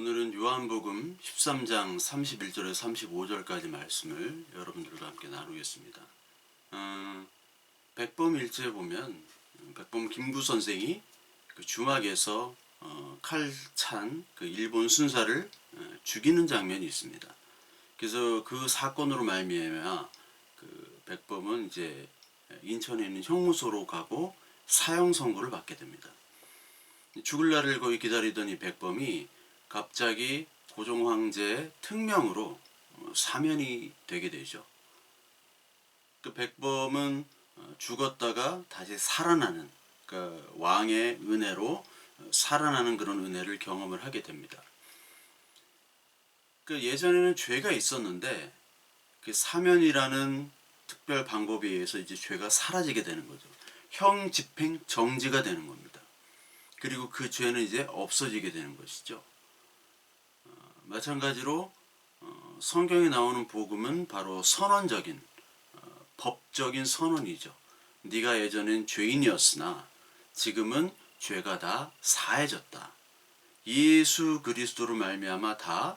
오늘은 요한복음 13장 31절에서 35절까지 말씀을 여러분들과 함께 나누겠습니다. 백범일지에 보면 백범 김구 선생이 그 주막에서 칼찬 그 일본 순사를 죽이는 장면이 있습니다. 그래서 그 사건으로 말미암아 그 백범은 이제 인천에 있는 형무소로 가고 사형 선고를 받게 됩니다. 죽을 날을 거의 기다리던 이 백범이 갑자기 고종 황제의 특명으로 사면이 되게 되죠. 그 백범은 죽었다가 다시 살아나는, 그러니까 왕의 은혜로 살아나는 그런 은혜를 경험을 하게 됩니다. 그 예전에는 죄가 있었는데 그 사면이라는 특별 방법에 의해서 이제 죄가 사라지게 되는 거죠. 형 집행 정지가 되는 겁니다. 그리고 그 죄는 이제 없어지게 되는 것이죠. 마찬가지로 성경에 나오는 복음은 바로 선언적인 법적인 선언이죠. 네가 예전엔 죄인이었으나 지금은 죄가 다 사해졌다. 예수 그리스도로 말미암아 다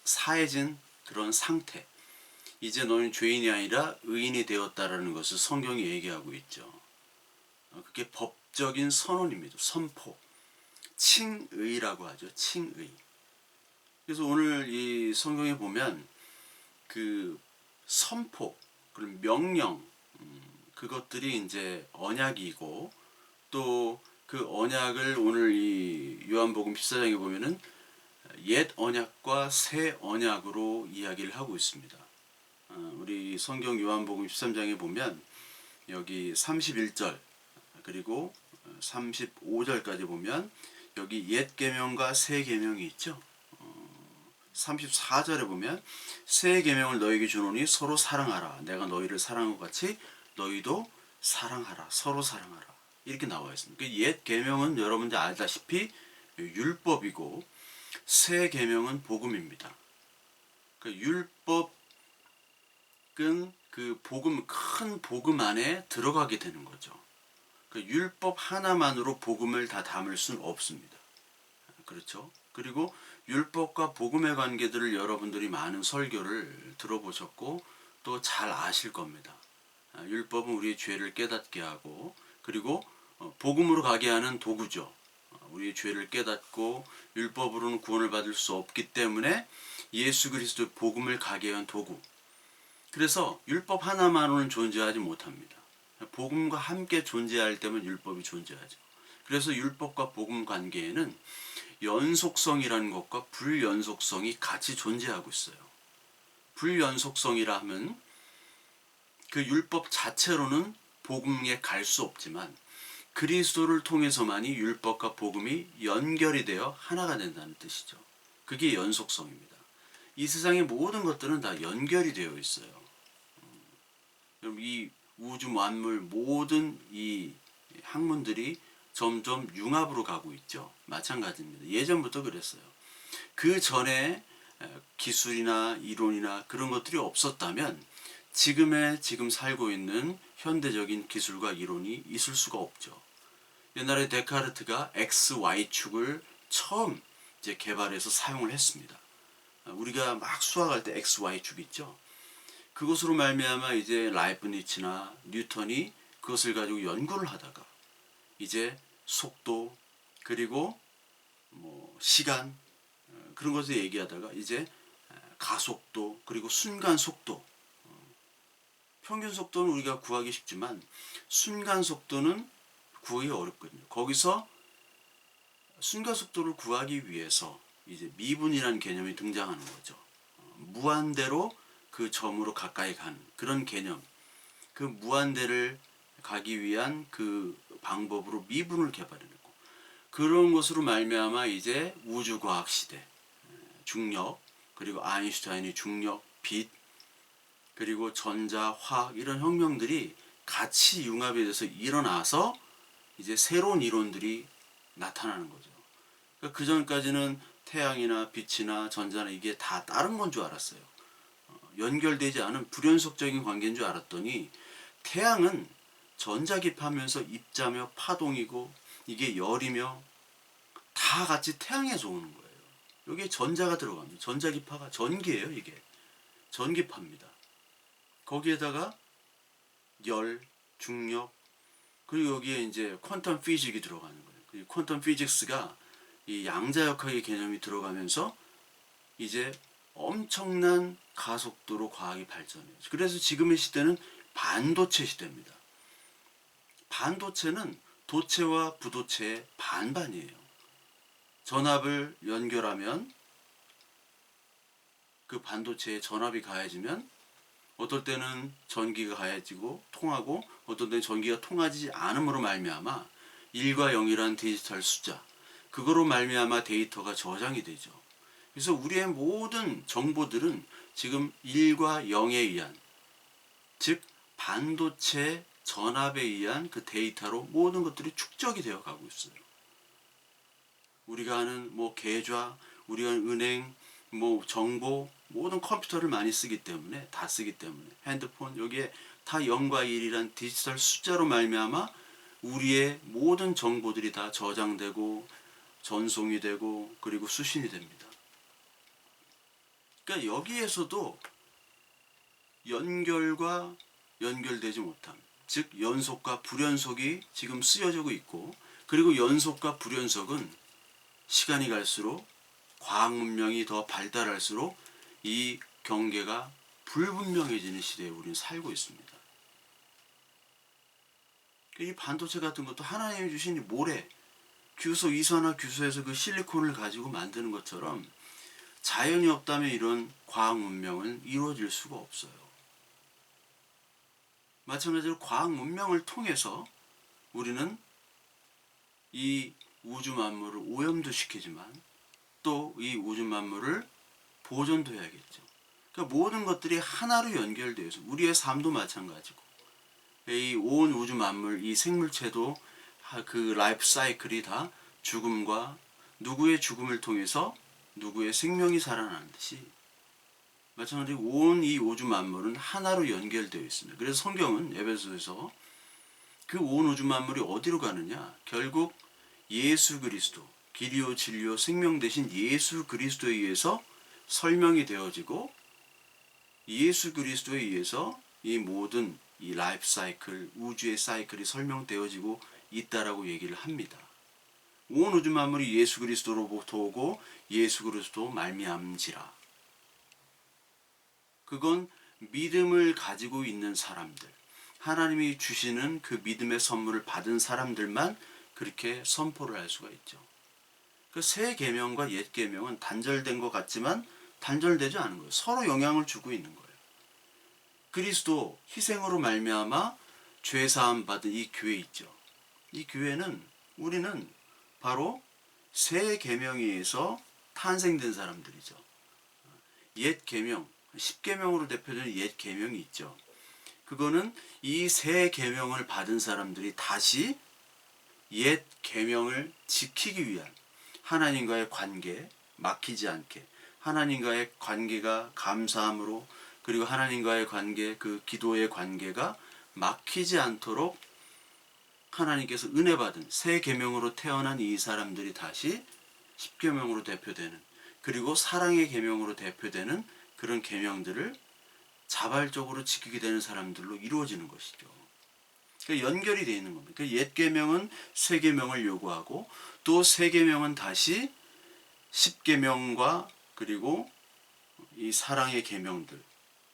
사해진 그런 상태. 이제 너는 죄인이 아니라 의인이 되었다라는 것을 성경이 얘기하고 있죠. 그게 법적인 선언입니다. 선포. 칭의라고 하죠. 칭의. 그래서 오늘 이 성경에 보면 그 선포, 그런 명령, 그것들이 이제 언약이고 또 그 언약을 오늘 이 요한복음 14장에 보면은 옛 언약과 새 언약으로 이야기를 하고 있습니다. 우리 성경 요한복음 13장에 보면 여기 31절 그리고 35절까지 보면 여기 옛 계명과 새 계명이 있죠. 34절에 보면 새 계명을 너에게 주노니 서로 사랑하라. 내가 너희를 사랑한 것 같이 너희도 사랑하라. 서로 사랑하라. 이렇게 나와 있습니다. 옛 계명은 여러분들 알다시피 율법이고 새 계명은 복음입니다. 율법은 그 복음, 큰 복음 안에 들어가게 되는 거죠. 율법 하나만으로 복음을 다 담을 수는 없습니다. 그렇죠? 그리고 율법과 복음의 관계들을 여러분들이 많은 설교를 들어보셨고 또 잘 아실 겁니다. 율법은 우리의 죄를 깨닫게 하고 그리고 복음으로 가게 하는 도구죠. 우리의 죄를 깨닫고 율법으로는 구원을 받을 수 없기 때문에 예수 그리스도의 복음을 가게 한 도구. 그래서 율법 하나만으로는 존재하지 못합니다. 복음과 함께 존재할 때면 율법이 존재하죠. 그래서 율법과 복음 관계에는 연속성이라는 것과 불연속성이 같이 존재하고 있어요. 불연속성이라 하면 그 율법 자체로는 복음에 갈 수 없지만 그리스도를 통해서만이 율법과 복음이 연결이 되어 하나가 된다는 뜻이죠. 그게 연속성입니다. 이 세상의 모든 것들은 다 연결이 되어 있어요. 여러분 이 우주 만물 모든 이 학문들이 점점 융합으로 가고 있죠. 마찬가지입니다. 예전부터 그랬어요. 그 전에 기술이나 이론이나 그런 것들이 없었다면 지금 살고 있는 현대적인 기술과 이론이 있을 수가 없죠. 옛날에 데카르트가 XY축을 처음 이제 개발해서 사용을 했습니다. 우리가 막 수학할 때 XY축 있죠. 그것으로 말미암아 이제 라이프니츠나 뉴턴이 그것을 가지고 연구를 하다가 이제 속도 그리고 뭐 시간 그런 것을 얘기하다가 이제 가속도 그리고 순간 속도 평균 속도는 우리가 구하기 쉽지만 순간 속도는 구하기 어렵거든요. 거기서 순간 속도를 구하기 위해서 이제 미분이라는 개념이 등장하는 거죠. 무한대로 그 점으로 가까이 가는 그런 개념. 그 무한대를 가기 위한 그 방법으로 미분을 개발해내고 그런 것으로 말미암아 이제 우주과학 시대 중력 그리고 아인슈타인의 중력, 빛 그리고 전자, 화학 이런 혁명들이 같이 융합이 돼서 일어나서 이제 새로운 이론들이 나타나는 거죠. 그 전까지는 태양이나 빛이나 전자나 이게 다 다른 건 줄 알았어요. 연결되지 않은 불연속적인 관계인 줄 알았더니 태양은 전자기파하면서 입자며 파동이고 이게 열이며 다 같이 태양에서 오는 거예요. 여기에 전자가 들어갑니다. 전자기파가 전기예요. 이게 전기파입니다. 거기에다가 열, 중력, 그리고 여기에 이제 퀀텀 피직이 들어가는 거예요. 이 퀀텀 피직스가 이 양자역학의 개념이 들어가면서 이제 엄청난 가속도로 과학이 발전해요. 그래서 지금의 시대는 반도체 시대입니다. 반도체는 도체와 부도체의 반반이에요. 전압을 연결하면 그 반도체에 전압이 가해지면 어떨 때는 전기가 가해지고 통하고 어떨 때는 전기가 통하지 않음으로 말미암아 1과 0이라는 디지털 숫자, 그거로 말미암아 데이터가 저장이 되죠. 그래서 우리의 모든 정보들은 지금 1과 0에 의한, 즉 반도체 전압에 의한 그 데이터로 모든 것들이 축적이 되어 가고 있어요. 우리가 하는 뭐 계좌, 우리가 하는 은행, 뭐 정보, 모든 컴퓨터를 많이 쓰기 때문에, 다 쓰기 때문에, 핸드폰, 여기에 다 0과 1이란 디지털 숫자로 말미암아 우리의 모든 정보들이 다 저장되고 전송이 되고 그리고 수신이 됩니다. 그러니까 여기에서도 연결과 연결되지 못함, 즉 연속과 불연속이 지금 쓰여지고 있고, 그리고 연속과 불연속은 시간이 갈수록 과학 문명이 더 발달할수록 이 경계가 불분명해지는 시대에 우리는 살고 있습니다. 이 반도체 같은 것도 하나님이 주신 이 모래, 규소, 이산화규소에서 그 실리콘을 가지고 만드는 것처럼 자연이 없다면 이런 과학 문명은 이루어질 수가 없어요. 마찬가지로 과학 문명을 통해서 우리는 이 우주 만물을 오염도 시키지만 또 이 우주 만물을 보존도 해야겠죠. 그러니까 모든 것들이 하나로 연결되어 있어요. 우리의 삶도 마찬가지고 이 온 우주 만물, 이 생물체도 그 라이프 사이클이 다 죽음과 누구의 죽음을 통해서 누구의 생명이 살아나는 듯이 마찬가지로 온 이 우주 만물은 하나로 연결되어 있습니다. 그래서 성경은 에베소에서 그 온 우주 만물이 어디로 가느냐, 결국 예수 그리스도, 길이요 진리요 생명 되신 예수 그리스도에 의해서 설명이 되어지고, 예수 그리스도에 의해서 이 모든 이 라이프 사이클, 우주의 사이클이 설명되어지고 있다라고 얘기를 합니다. 온 우주 만물이 예수 그리스도로부터 오고 예수 그리스도 말미암지라. 그건 믿음을 가지고 있는 사람들, 하나님이 주시는 그 믿음의 선물을 받은 사람들만 그렇게 선포를 할 수가 있죠. 그 새 계명과 옛 계명은 단절된 것 같지만 단절되지 않은 거예요. 서로 영향을 주고 있는 거예요. 그리스도 희생으로 말미암아 죄 사함 받은 이 교회 있죠. 이 교회는, 우리는 바로 새 계명에 의해서 탄생된 사람들이죠. 옛 계명, 10계명으로 대표되는 옛 계명이 있죠. 그거는 이 새 계명을 받은 사람들이 다시 옛 계명을 지키기 위한 하나님과의 관계, 막히지 않게 하나님과의 관계가 감사함으로, 그리고 하나님과의 관계, 그 기도의 관계가 막히지 않도록 하나님께서 은혜 받은 새 계명으로 태어난 이 사람들이 다시 10계명으로 대표되는, 그리고 사랑의 계명으로 대표되는 그런 계명들을 자발적으로 지키게 되는 사람들로 이루어지는 것이죠. 그러니까 연결이 되어 있는 겁니다. 그러니까 옛 계명은 새 계명을 요구하고, 또 새 계명은 다시 10계명과 그리고 이 사랑의 계명들,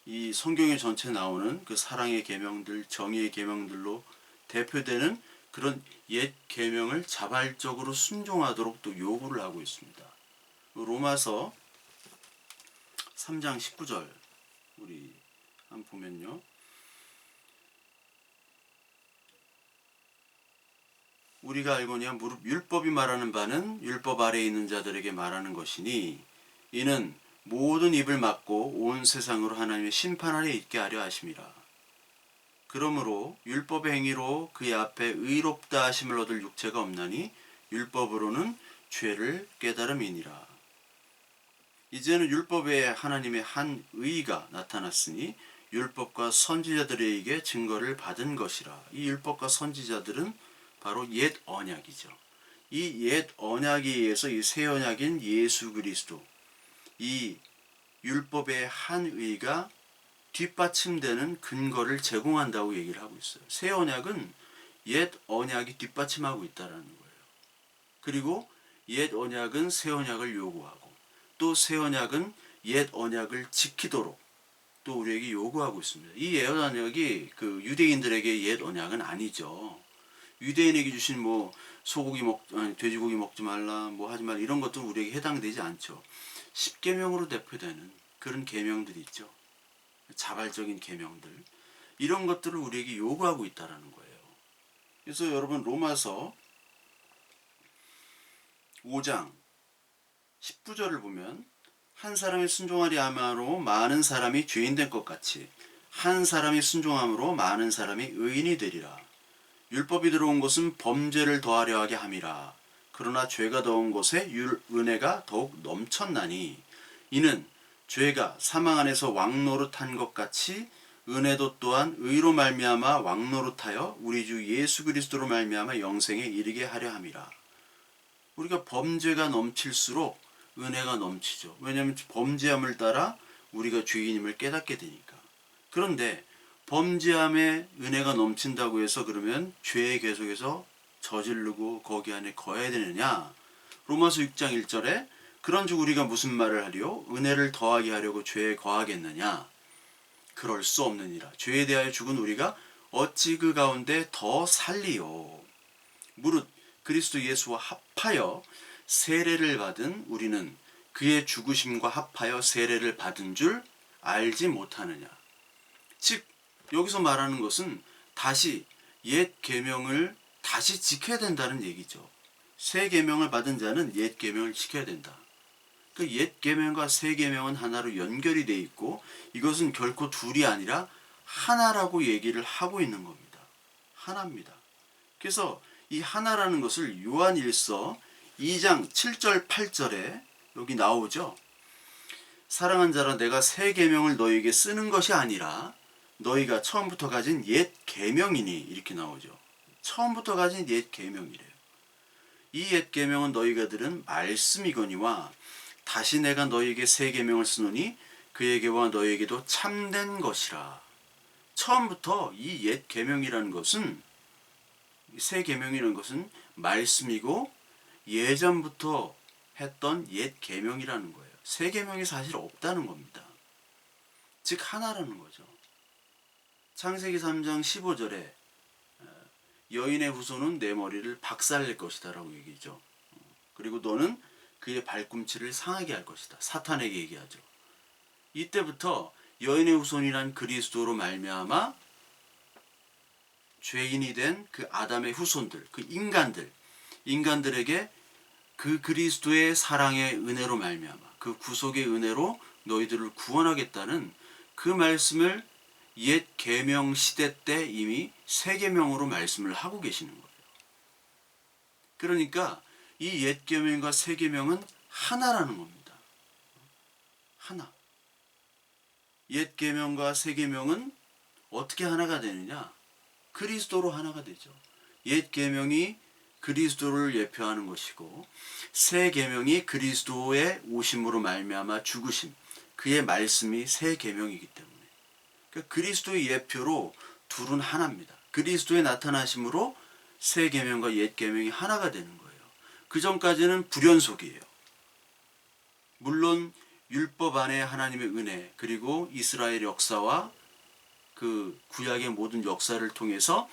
이 성경에 전체 나오는 그 사랑의 계명들, 정의의 계명들로 대표되는 그런 옛 계명을 자발적으로 순종하도록 또 요구를 하고 있습니다. 로마서 3장 19절 우리 한번 보면요. 우리가 알거니와 무릇 율법이 말하는 바는 율법 아래에 있는 자들에게 말하는 것이니 이는 모든 입을 막고 온 세상으로 하나님의 심판 아래 있게 하려 하심이라. 그러므로 율법의 행위로 그의 앞에 의롭다 하심을 얻을 육체가 없나니 율법으로는 죄를 깨달음이니라. 이제는 율법에 하나님의 한 의가 나타났으니 율법과 선지자들에게 증거를 받은 것이라. 이 율법과 선지자들은 바로 옛 언약이죠. 이 옛 언약에 의해서 이 새 언약인 예수 그리스도, 이 율법의 한 의가 뒷받침되는 근거를 제공한다고 얘기를 하고 있어요. 새 언약은 옛 언약이 뒷받침하고 있다라는 거예요. 그리고 옛 언약은 새 언약을 요구하고, 또 새 언약은 옛 언약을 지키도록 또 우리에게 요구하고 있습니다. 이 옛 언약이 그 유대인들에게 옛 언약은 아니죠. 유대인에게 주신 뭐 소고기 돼지고기 먹지 말라, 뭐 하지 말라, 이런 것들은 우리에게 해당되지 않죠. 십계명으로 대표되는 그런 계명들이 있죠. 자발적인 계명들, 이런 것들을 우리에게 요구하고 있다라는 거예요. 그래서 여러분, 로마서 5장 19절을 보면, 한 사람이 순종하리 함으로 많은 사람이 죄인 된 것 같이 한 사람이 순종함으로 많은 사람이 의인이 되리라. 율법이 들어온 것은 범죄를 더하려 하게 함이라. 그러나 죄가 더한 것에 은혜가 더욱 넘쳤나니, 이는 죄가 사망 안에서 왕노릇한 것 같이 은혜도 또한 의로 말미암아 왕노릇하여 우리 주 예수 그리스도로 말미암아 영생에 이르게 하려 함이라. 우리가 범죄가 넘칠수록 은혜가 넘치죠. 왜냐하면 범죄함을 따라 우리가 죄인임을 깨닫게 되니까. 그런데 범죄함에 은혜가 넘친다고 해서 그러면 죄에 계속해서 저지르고 거기 안에 거해야 되느냐? 로마서 6장 1절에 그런즉 우리가 무슨 말을 하리요? 은혜를 더하게 하려고 죄에 거하겠느냐? 그럴 수 없느니라. 죄에 대하여 죽은 우리가 어찌 그 가운데 더 살리요? 무릇 그리스도 예수와 합하여 세례를 받은 우리는 그의 죽으심과 합하여 세례를 받은 줄 알지 못하느냐? 즉 여기서 말하는 것은 다시 옛 계명을 다시 지켜야 된다는 얘기죠. 새 계명을 받은 자는 옛 계명을 지켜야 된다. 그 옛 계명과 새 계명은 하나로 연결이 돼 있고, 이것은 결코 둘이 아니라 하나라고 얘기를 하고 있는 겁니다. 하나입니다. 그래서 이 하나라는 것을 요한일서 2장 7절 8절에 여기 나오죠. 사랑한 자라, 내가 새 계명을 너희에게 쓰는 것이 아니라 너희가 처음부터 가진 옛 계명이니, 이렇게 나오죠. 처음부터 가진 옛 계명이래요. 이 옛 계명은 너희가 들은 말씀이거니와 다시 내가 너희에게 새 계명을 쓰노니 그에게와 너희에게도 참된 것이라. 처음부터 이 옛 계명이라는 것은, 새 계명이라는 것은 말씀이고 예전부터 했던 옛 계명이라는 거예요. 새 계명이 사실 없다는 겁니다. 즉 하나라는 거죠. 창세기 3장 15절에 여인의 후손은 내 머리를 박살낼 것이다 라고 얘기죠. 그리고 너는 그의 발꿈치를 상하게 할 것이다. 사탄에게 얘기하죠. 이때부터 여인의 후손이란 그리스도로 말미암아 죄인이 된 그 아담의 후손들, 그 인간들에게 그 그리스도의 사랑의 은혜로 말미암아, 그 구속의 은혜로 너희들을 구원하겠다는 그 말씀을 옛 계명 시대 때 이미 새 계명으로 말씀을 하고 계시는 거예요. 그러니까 이 옛 계명과 새 계명은 하나라는 겁니다. 하나. 옛 계명과 새 계명은 어떻게 하나가 되느냐? 그리스도로 하나가 되죠. 옛 계명이 그리스도를 예표하는 것이고, 새 계명이 그리스도의 오심으로 말미암아 죽으심, 그의 말씀이 새 계명이기 때문에, 그러니까 그리스도의 예표로 둘은 하나입니다. 그리스도의 나타나심으로 새 계명과 옛 계명이 하나가 되는 거예요. 그 전까지는 불연속이에요. 물론 율법 안에 하나님의 은혜, 그리고 이스라엘 역사와 그 구약의 모든 역사를 통해서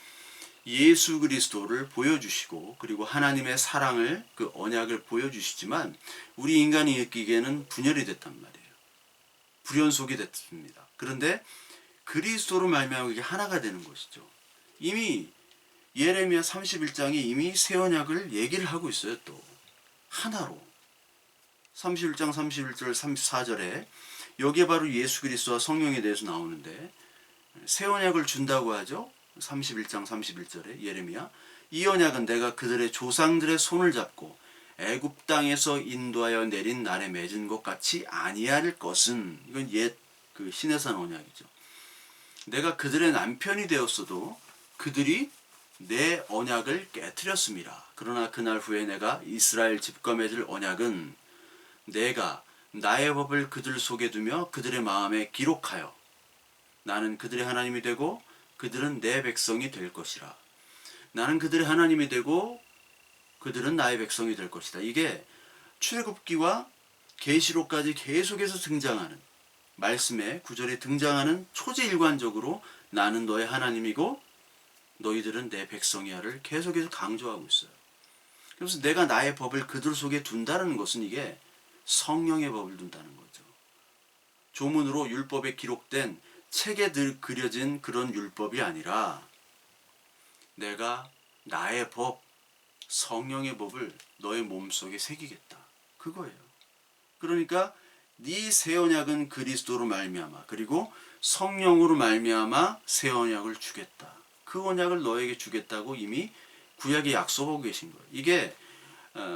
예수 그리스도를 보여주시고, 그리고 하나님의 사랑을, 그 언약을 보여주시지만 우리 인간이 느끼기에는 분열이 됐단 말이에요. 불연속이 됐습니다. 그런데 그리스도로 말미암아 이게 하나가 되는 것이죠. 이미 예레미야 31장이 이미 새 언약을 얘기를 하고 있어요. 또 하나로 31장 31절 34절에 여기에 바로 예수 그리스도와 성령에 대해서 나오는데, 새 언약을 준다고 하죠. 31장 31절에 예레미야, 이 언약은 내가 그들의 조상들의 손을 잡고 애굽 땅에서 인도하여 내린 날에 맺은 것 같이 아니할 것은, 이건 옛 그 시내산 언약이죠. 내가 그들의 남편이 되었어도 그들이 내 언약을 깨뜨렸습니다. 그러나 그날 후에 내가 이스라엘 집과 맺을 언약은 내가 나의 법을 그들 속에 두며 그들의 마음에 기록하여 나는 그들의 하나님이 되고 그들은 내 백성이 될 것이라. 나는 그들의 하나님이 되고 그들은 나의 백성이 될 것이다. 이게 출애굽기와 계시록까지 계속해서 등장하는 말씀의 구절에 등장하는 초지일관적으로 나는 너의 하나님이고 너희들은 내 백성이야를 계속해서 강조하고 있어요. 그래서 내가 나의 법을 그들 속에 둔다는 것은 이게 성령의 법을 둔다는 거죠. 조문으로 율법에 기록된 책에 그려진 그런 율법이 아니라 내가 나의 법, 성령의 법을 너의 몸속에 새기겠다. 그거예요. 그러니까 네 새 언약은 그리스도로 말미암아 그리고 성령으로 말미암아 새 언약을 주겠다. 그 언약을 너에게 주겠다고 이미 구약에 약속하고 계신 거예요. 이게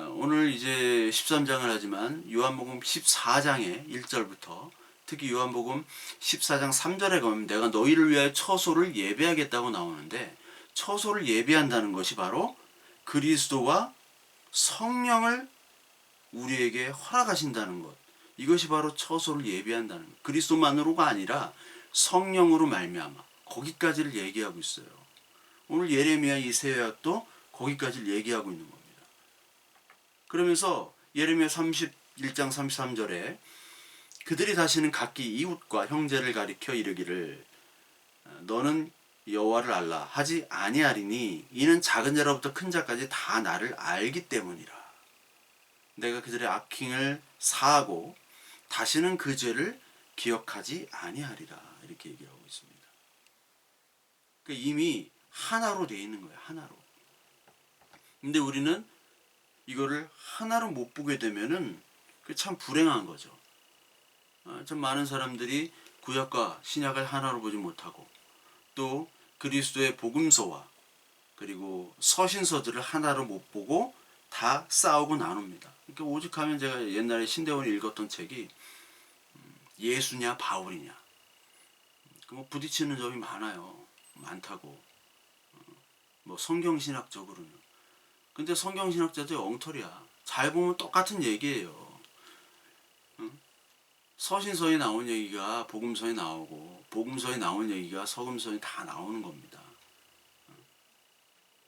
오늘 이제 13장을 하지만 요한복음 14장의 1절부터 특히 요한복음 14장 3절에 가면 내가 너희를 위하여 처소를 예배하겠다고 나오는데 처소를 예배한다는 것이 바로 그리스도와 성령을 우리에게 허락하신다는 것. 이것이 바로 처소를 예배한다는 것. 그리스도만으로가 아니라 성령으로 말미암아 거기까지를 얘기하고 있어요. 오늘 예레미야 이 세약도 거기까지를 얘기하고 있는 겁니다. 그러면서 예레미야 31장 33절에 그들이 다시는 각기 이웃과 형제를 가리켜 이르기를 너는 여호와를 알라 하지 아니하리니 이는 작은 자로부터 큰 자까지 다 나를 알기 때문이라. 내가 그들의 악행을 사하고 다시는 그 죄를 기억하지 아니하리라. 이렇게 얘기하고 있습니다. 그러니까 이미 하나로 되어 있는 거예요. 하나로. 근데 우리는 이거를 하나로 못 보게 되면은 참 불행한 거죠. 참 많은 사람들이 구약과 신약을 하나로 보지 못하고 또 그리스도의 복음서와 그리고 서신서들을 하나로 못 보고 다 싸우고 나눕니다. 그러니까 오죽하면 제가 옛날에 신대원이 읽었던 책이 예수냐 바울이냐 뭐 부딪히는 점이 많다고 뭐 성경신학적으로는. 근데 성경신학자들이 엉터리야. 잘 보면 똑같은 얘기예요. 서신서에 나온 얘기가 복음서에 나오고 복음서에 나온 얘기가 서금서에 다 나오는 겁니다.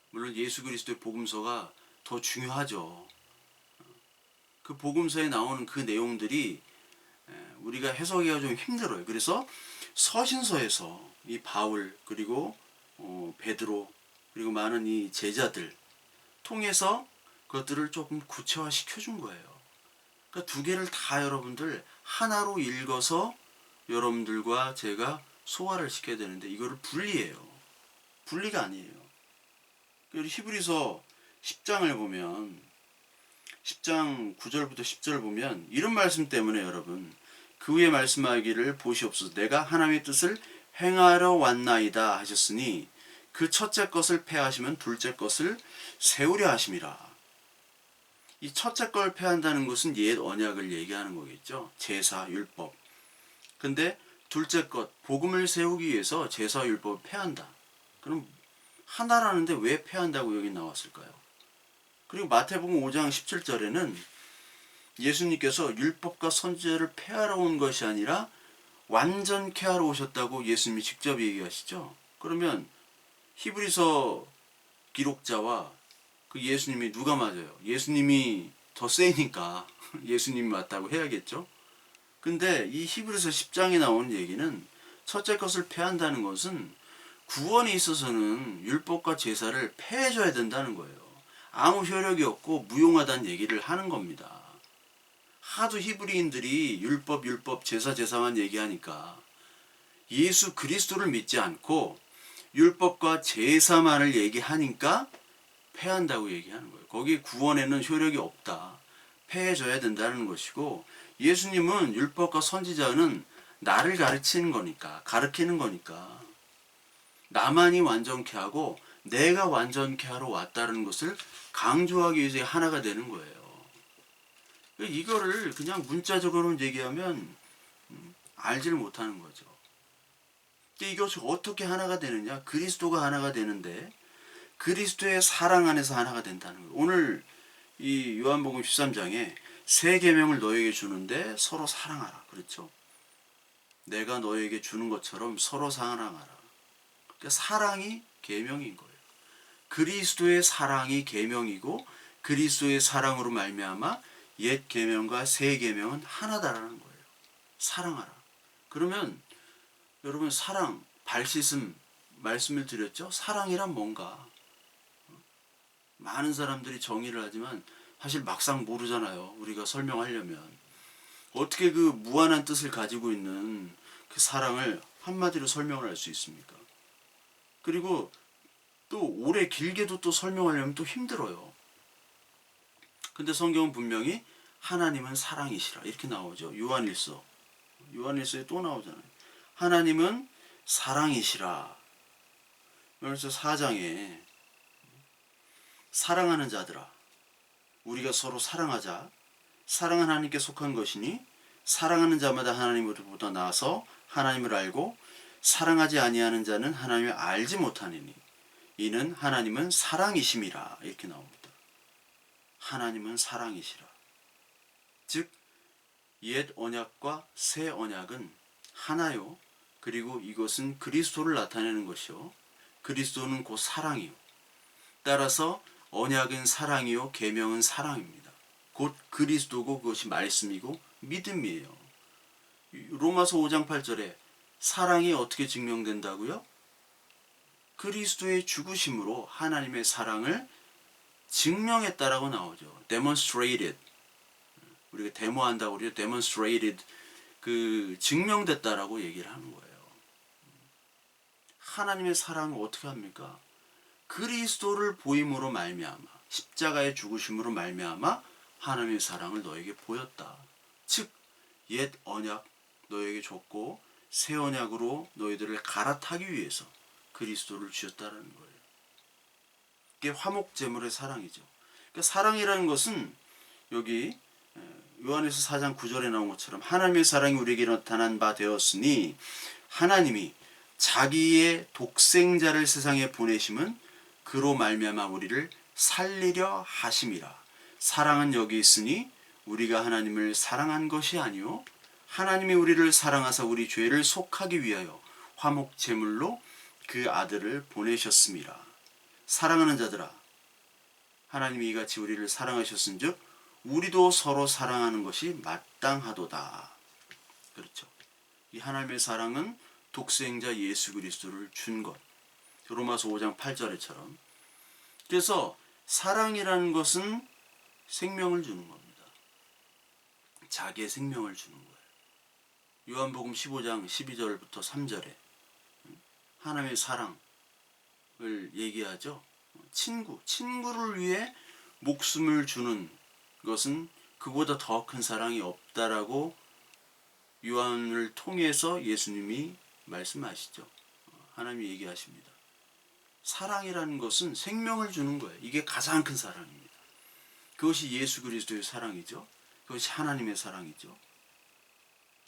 물론 예수 그리스도의 복음서가 더 중요하죠. 그 복음서에 나오는 그 내용들이 우리가 해석하기가 좀 힘들어요. 그래서 서신서에서 이 바울 그리고 베드로 그리고 많은 이 제자들 통해서 그것들을 조금 구체화 시켜준 거예요. 그러니까 두 개를 다 여러분들 하나로 읽어서 여러분들과 제가 소화를 시켜야 되는데 이거를 분리해요. 분리가 아니에요. 히브리서 10장을 보면 10장 9절부터 10절 보면 이런 말씀 때문에 여러분 그 후에 말씀하기를 보시옵소서 내가 하나님의 뜻을 행하러 왔나이다 하셨으니 그 첫째 것을 폐하시면 둘째 것을 세우려 하심이라. 이 첫째 걸 폐한다는 것은 옛 언약을 얘기하는 거겠죠. 제사, 율법. 근데 둘째 것, 복음을 세우기 위해서 제사, 율법을 폐한다. 그럼 하나라는데 왜 폐한다고 여기 나왔을까요? 그리고 마태복음 5장 17절에는 예수님께서 율법과 선지자를 폐하러 온 것이 아니라 완전케 하러 오셨다고 예수님이 직접 얘기하시죠. 그러면 히브리서 기록자와 그 예수님이 누가 맞아요? 예수님이 더 세니까 예수님이 맞다고 해야겠죠. 근데 이 히브리서 10장에 나오는 얘기는 첫째 것을 폐한다는 것은 구원에 있어서는 율법과 제사를 폐해줘야 된다는 거예요. 아무 효력이 없고 무용하다는 얘기를 하는 겁니다. 하도 히브리인들이 율법, 제사만 얘기하니까 예수 그리스도를 믿지 않고 율법과 제사만을 얘기하니까 폐한다고 얘기하는 거예요. 거기 구원에는 효력이 없다. 폐해줘야 된다는 것이고 예수님은 율법과 선지자는 나를 가르치는 거니까 가르치는 거니까 나만이 완전케 하고 내가 완전케 하러 왔다는 것을 강조하기 위해서 하나가 되는 거예요. 이거를 그냥 문자적으로 얘기하면 알지를 못하는 거죠. 이것이 어떻게 하나가 되느냐? 그리스도가 하나가 되는데 그리스도의 사랑 안에서 하나가 된다는 거예요. 오늘 이 요한복음 13장에 새 계명을 너에게 주는데 서로 사랑하라. 그렇죠? 내가 너에게 주는 것처럼 서로 사랑하라. 그러니까 사랑이 계명인 거예요. 그리스도의 사랑이 계명이고 그리스도의 사랑으로 말미암아 옛 계명과 새 계명은 하나다라는 거예요. 사랑하라. 그러면 여러분 사랑 발씻음 말씀을 드렸죠. 사랑이란 뭔가 많은 사람들이 정의를 하지만 사실 막상 모르잖아요. 우리가 설명하려면 어떻게 그 무한한 뜻을 가지고 있는 그 사랑을 한마디로 설명을 할 수 있습니까? 그리고 또 오래 길게도 또 설명하려면 또 힘들어요. 근데 성경은 분명히 하나님은 사랑이시라 이렇게 나오죠. 요한일서에 또 나오잖아요. 하나님은 사랑이시라. 그래서 4장에 사랑하는 자들아 우리가 서로 사랑하자. 사랑은 하나님께 속한 것이니 사랑하는 자마다 하나님으로부터 나서 하나님을 알고 사랑하지 아니하는 자는 하나님을 알지 못하니니 이는 하나님은 사랑이심이라 이렇게 나옵니다. 하나님은 사랑이시라. 즉 옛 언약과 새 언약은 하나요. 그리고 이것은 그리스도를 나타내는 것이요. 그리스도는 곧 사랑이요. 따라서 언약은 사랑이요. 계명은 사랑입니다. 곧 그리스도고 그것이 말씀이고 믿음이에요. 로마서 5장 8절에 사랑이 어떻게 증명된다고요? 그리스도의 죽으심으로 하나님의 사랑을 증명했다라고 나오죠. demonstrated. 우리가 데모한다고 그러죠. demonstrated. 그 증명됐다라고 얘기를 하는 거예요. 하나님의 사랑을 어떻게 합니까? 그리스도를 보임으로 말미암아 십자가의 죽으심으로 말미암아 하나님의 사랑을 너에게 보였다. 즉 옛 언약 너에게 줬고 새 언약으로 너희들을 갈아타기 위해서 그리스도를 주셨다라는 거예요. 이게 화목제물의 사랑이죠. 그러니까 사랑이라는 것은 여기 요한에서 4장 9절에 나온 것처럼 하나님의 사랑이 우리에게 나타난 바 되었으니 하나님이 자기의 독생자를 세상에 보내심은 그로 말미암아 우리를 살리려 하심이라. 사랑은 여기 있으니 우리가 하나님을 사랑한 것이 아니요 하나님이 우리를 사랑하사 우리 죄를 속하기 위하여 화목제물로 그 아들을 보내셨음이라. 사랑하는 자들아 하나님이 이같이 우리를 사랑하셨은즉 우리도 서로 사랑하는 것이 마땅하도다. 그렇죠. 이 하나님의 사랑은 독생자 예수 그리스도를 준 것. 로마서 5장 8절에처럼. 그래서 사랑이라는 것은 생명을 주는 겁니다. 자기의 생명을 주는 거예요. 요한복음 15장 12절부터 3절에 하나님의 사랑을 얘기하죠. 친구를 위해 목숨을 주는 것은 그보다 더 큰 사랑이 없다라고 요한을 통해서 예수님이 말씀하시죠. 하나님이 얘기하십니다. 사랑이라는 것은 생명을 주는 거예요. 이게 가장 큰 사랑입니다. 그것이 예수 그리스도의 사랑이죠. 그것이 하나님의 사랑이죠.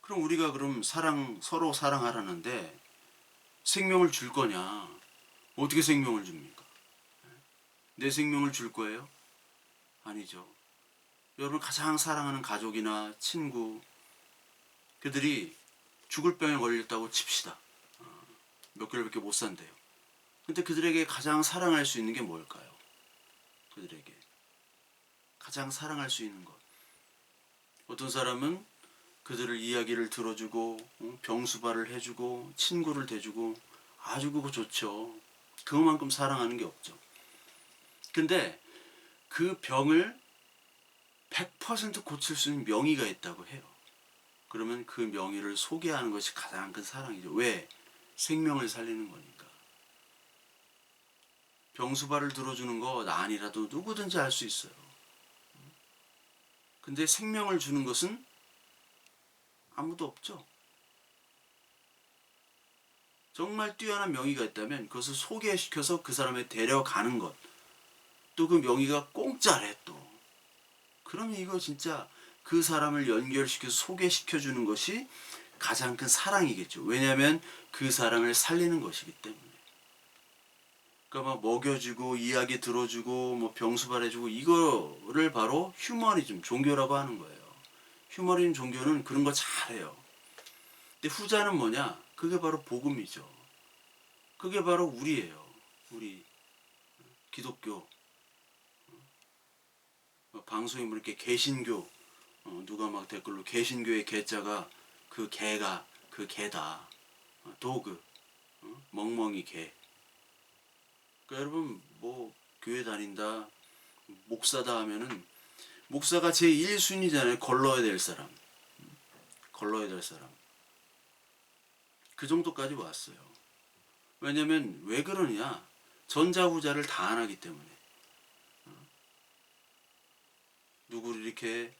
그럼 우리가 서로 사랑하라는데 생명을 줄 거냐? 어떻게 생명을 줍니까? 내 생명을 줄 거예요? 아니죠. 여러분 가장 사랑하는 가족이나 친구 그들이 죽을 병에 걸렸다고 칩시다. 몇 개월밖에 못 산대요. 근데 그들에게 가장 사랑할 수 있는 게 뭘까요? 그들에게 가장 사랑할 수 있는 것. 어떤 사람은 그들을 이야기를 들어주고 병수발을 해주고 친구를 대주고 아주 그거 좋죠. 그만큼 사랑하는 게 없죠. 근데 그 병을 100% 고칠 수 있는 명의가 있다고 해요. 그러면 그 명의를 소개하는 것이 가장 큰 사랑이죠. 왜? 생명을 살리는 거니까. 병수발을 들어주는 거 아니라도 누구든지 할 수 있어요. 근데 생명을 주는 것은 아무도 없죠. 정말 뛰어난 명의가 있다면 그것을 소개시켜서 그 사람을 데려가는 것. 또 그 명의가 공짜래 또. 그러면 이거 진짜 그 사람을 연결시켜서 소개시켜주는 것이 가장 큰 사랑이겠죠. 왜냐하면 그 사람을 살리는 것이기 때문에. 그러니까 막 먹여주고 이야기 들어주고 뭐 병수발해주고 이거를 바로 휴머니즘 종교라고 하는 거예요. 휴머니즘 종교는 그런 거 잘해요. 근데 후자는 뭐냐? 그게 바로 복음이죠. 그게 바로 우리예요. 우리 기독교 방송에 뭐 이렇게 개신교 누가 막 댓글로 개신교의 개자가 그 개가 그 개다. 도그 멍멍이 개. 그러니까 여러분 뭐 교회 다닌다 목사다 하면은 목사가 제 1순위잖아요. 걸러야 될 사람. 걸러야 될 사람. 그 정도까지 왔어요. 왜냐면 왜 그러냐? 전자후자를 다 안 하기 때문에. 누구를 이렇게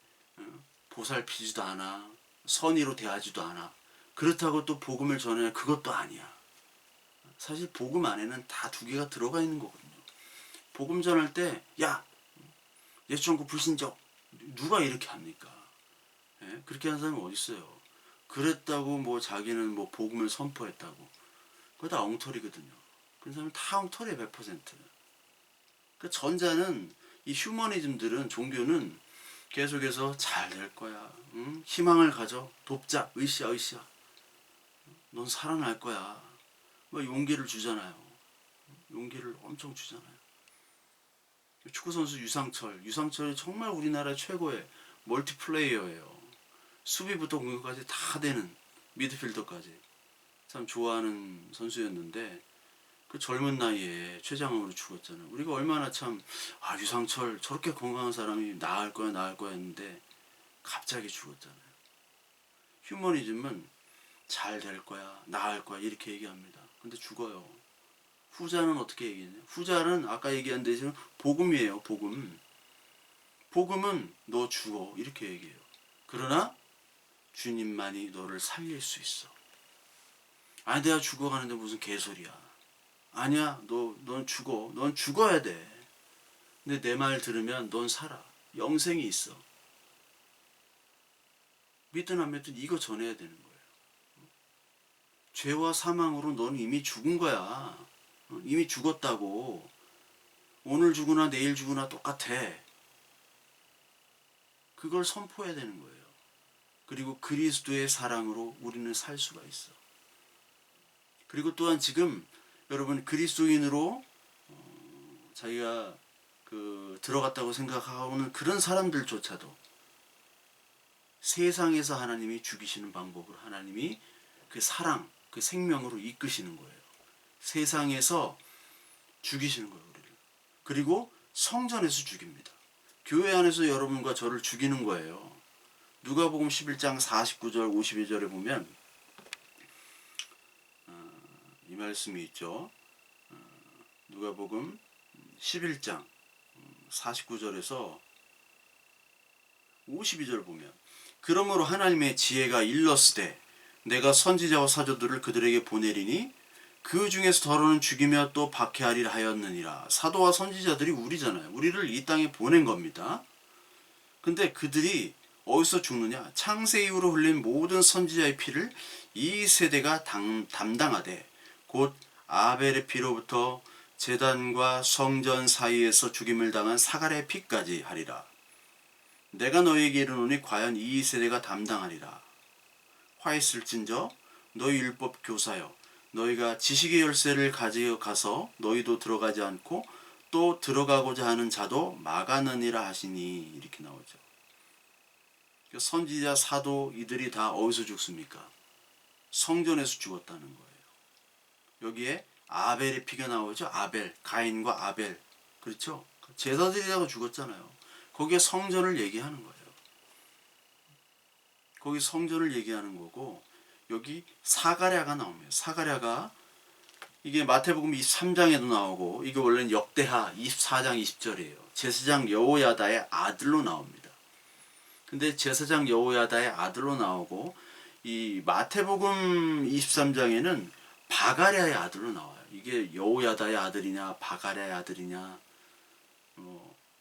보살피지도 않아. 선의로 대하지도 않아. 그렇다고 또 복음을 전해 그것도 아니야. 사실 복음 안에는 다 두 개가 들어가 있는 거거든요. 복음 전할 때 야 예수전구 불신적 누가 이렇게 합니까? 예? 그렇게 하는 사람이 어디 있어요? 그랬다고 뭐 자기는 뭐 복음을 선포했다고 그거 다 엉터리거든요. 그런 사람은 다 엉터리야 100%. 그러니까 전자는 이 휴머니즘들은 종교는 계속해서 잘 될 거야. 응? 희망을 가져. 돕자. 으쌰 으쌰. 넌 살아날 거야. 뭐 용기를 주잖아요. 용기를 엄청 주잖아요. 축구선수 유상철이 정말 우리나라 최고의 멀티플레이어예요. 수비부터 공격까지 다 되는 미드필더까지 참 좋아하는 선수였는데 그 젊은 나이에 췌장암으로 죽었잖아요. 우리가 얼마나 참 유상철 저렇게 건강한 사람이 나을 거야 했는데 갑자기 죽었잖아요. 휴머니즘은 잘 될 거야 나을 거야 이렇게 얘기합니다. 근데 죽어요. 후자는 어떻게 얘기했냐? 후자는 아까 얘기한 대신 복음이에요. 복음은 너 죽어 이렇게 얘기해요. 그러나 주님만이 너를 살릴 수 있어. 아니 내가 죽어가는데 무슨 개소리야. 아니야 넌 죽어. 넌 죽어야 돼. 근데 내 말 들으면 넌 살아. 영생이 있어. 믿든 안 믿든 이거 전해야 되는 거예요. 죄와 사망으로 넌 이미 죽은 거야. 이미 죽었다고. 오늘 죽으나 내일 죽으나 똑같아. 그걸 선포해야 되는 거예요. 그리고 그리스도의 사랑으로 우리는 살 수가 있어. 그리고 또한 지금 여러분 그리스도인으로 자기가 들어갔다고 생각하고는 그런 사람들조차도 세상에서 하나님이 죽이시는 방법으로 하나님이 그 사랑, 그 생명으로 이끄시는 거예요. 세상에서 죽이시는 거예요, 우리를. 그리고 성전에서 죽입니다. 교회 안에서 여러분과 저를 죽이는 거예요. 누가복음 11장 49절 52절에 보면 이 말씀이 있죠. 누가복음 11장 49절에서 52절 보면 그러므로 하나님의 지혜가 일렀으되 내가 선지자와 사도들을 그들에게 보내리니 그 중에서 더러는 죽이며 또 박해하리라 하였느니라. 사도와 선지자들이 우리잖아요. 우리를 이 땅에 보낸 겁니다. 근데 그들이 어디서 죽느냐? 창세 이후로 흘린 모든 선지자의 피를 이 세대가 담당하되 곧 아벨의 피로부터 제단과 성전 사이에서 죽임을 당한 사갈의 피까지 하리라. 내가 너희에게 이르노니 과연 이 세대가 담당하리라. 화했을진저 너희 율법 교사여 너희가 지식의 열쇠를 가져가서 너희도 들어가지 않고 또 들어가고자 하는 자도 막아느니라 하시니 이렇게 나오죠. 선지자 사도 이들이 다 어디서 죽습니까? 성전에서 죽었다는 거예요. 여기에 아벨의 피가 나오죠. 아벨, 가인과 아벨. 그렇죠? 제사드리다가 죽었잖아요. 거기에 성전을 얘기하는 거예요. 거기 성전을 얘기하는 거고 여기 사가랴가 나옵니다. 사가랴가 이게 마태복음 23장에도 나오고 이게 원래는 역대하 24장 20절이에요. 제사장 여호야다의 아들로 나옵니다. 근데 제사장 여호야다의 아들로 나오고 이 마태복음 23장에는 바가랴의 아들로 나와요. 이게 여호야다의 아들이냐 바가랴의 아들이냐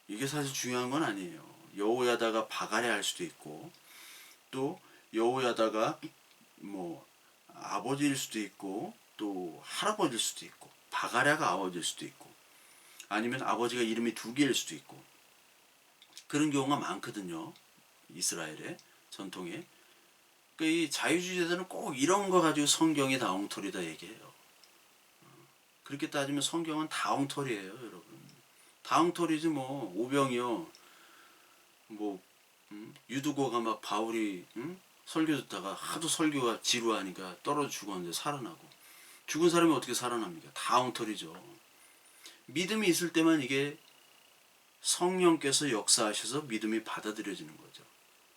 이게 사실 중요한 건 아니에요. 여호야다가 바가랴 할 수도 있고 또 여호야다가 뭐 아버지일 수도 있고 또 할아버지일 수도 있고 바가랴가 아버지일 수도 있고, 아니면 아버지가 이름이 두 개일 수도 있고, 그런 경우가 많거든요. 이스라엘의 전통에. 그러니까 이 자유주의자들은 꼭 이런 거 가지고 성경이 다 엉터리다 얘기해요. 그렇게 따지면 성경은 다 엉터리예요, 여러분. 다 엉터리지 뭐. 오병이요. 뭐 유두고가 막 바울이 설교 듣다가 하도 설교가 지루하니까 떨어져 죽었는데 살아나고, 죽은 사람이 어떻게 살아납니까? 다 엉터리죠. 믿음이 있을 때만 이게 성령께서 역사하셔서 믿음이 받아들여지는 거죠.